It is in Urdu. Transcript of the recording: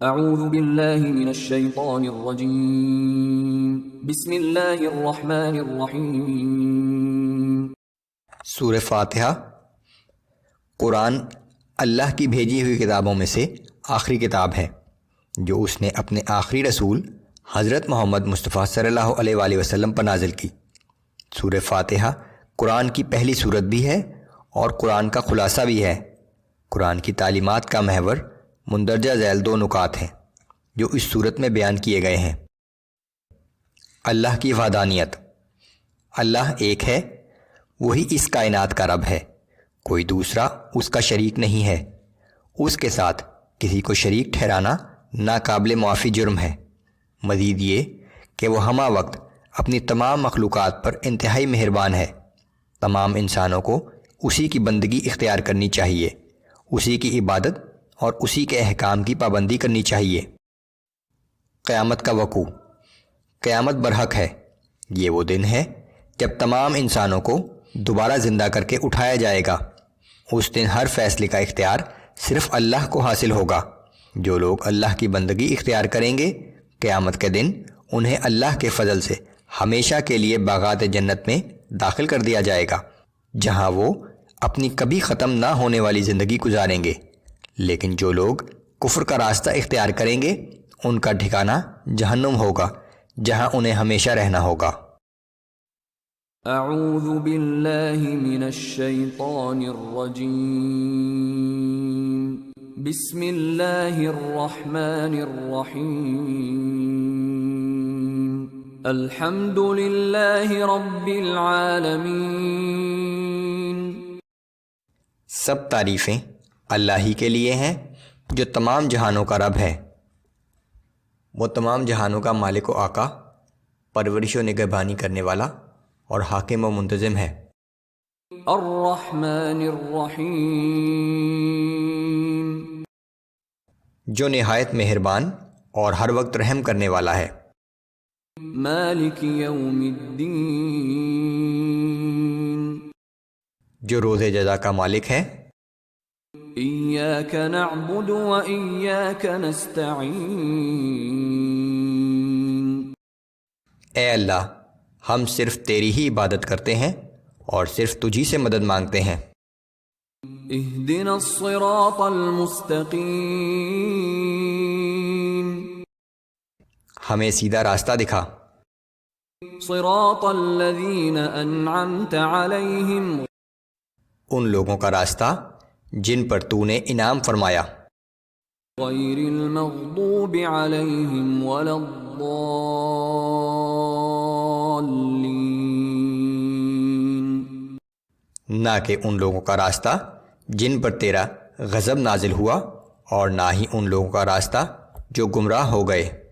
اعوذ باللہ من الشیطان الرجیم بسم اللہ الرحمن الرحیم۔ سورہ فاتحہ قرآن اللہ کی بھیجی ہوئی کتابوں میں سے آخری کتاب ہے جو اس نے اپنے آخری رسول حضرت محمد مصطفیٰ صلی اللہ علیہ وآلہ وسلم پر نازل کی۔ سورہ فاتحہ قرآن کی پہلی سورت بھی ہے اور قرآن کا خلاصہ بھی ہے۔ قرآن کی تعلیمات کا محور مندرجہ ذیل دو نکات ہیں جو اس صورت میں بیان کیے گئے ہیں۔ اللہ کی وحدانیت، اللہ ایک ہے، وہی اس کائنات کا رب ہے، کوئی دوسرا اس کا شریک نہیں ہے۔ اس کے ساتھ کسی کو شریک ٹھہرانا ناقابل معافی جرم ہے۔ مزید یہ کہ وہ ہمہ وقت اپنی تمام مخلوقات پر انتہائی مہربان ہے۔ تمام انسانوں کو اسی کی بندگی اختیار کرنی چاہیے، اسی کی عبادت اور اسی کے احکام کی پابندی کرنی چاہیے۔ قیامت کا وقوع، قیامت برحق ہے۔ یہ وہ دن ہے جب تمام انسانوں کو دوبارہ زندہ کر کے اٹھایا جائے گا۔ اس دن ہر فیصلے کا اختیار صرف اللہ کو حاصل ہوگا۔ جو لوگ اللہ کی بندگی اختیار کریں گے، قیامت کے دن انہیں اللہ کے فضل سے ہمیشہ کے لیے باغات جنت میں داخل کر دیا جائے گا، جہاں وہ اپنی کبھی ختم نہ ہونے والی زندگی گزاریں گے۔ لیکن جو لوگ کفر کا راستہ اختیار کریں گے، ان کا ٹھکانہ جہنم ہوگا، جہاں انہیں ہمیشہ رہنا ہوگا۔ اعوذ باللہ من الشیطان الرجیم بسم اللہ الرحمن الرحیم الحمد للہ رب العالمین۔ سب تعریفیں اللہ ہی کے لیے ہیں جو تمام جہانوں کا رب ہے۔ وہ تمام جہانوں کا مالک و آقا، پرورش و نگہبانی کرنے والا اور حاکم و منتظم ہے۔ الرحمن الرحیم، جو نہایت مہربان اور ہر وقت رحم کرنے والا ہے۔ مالک یوم الدین، جو روز جزا کا مالک ہے۔ ایاک نعبد و ایاک نستعین، اے اللہ، ہم صرف تیری ہی عبادت کرتے ہیں اور صرف تجھی سے مدد مانگتے ہیں۔ اہدنا الصراط المستقیم، ہمیں سیدھا راستہ دکھا۔ صراط الذین انعمت علیہم، ان لوگوں کا راستہ جن پر تو نے انعام فرمایا۔ غیر المغضوب علیہم ولا الضالین، نہ کہ ان لوگوں کا راستہ جن پر تیرا غضب نازل ہوا اور نہ ہی ان لوگوں کا راستہ جو گمراہ ہو گئے۔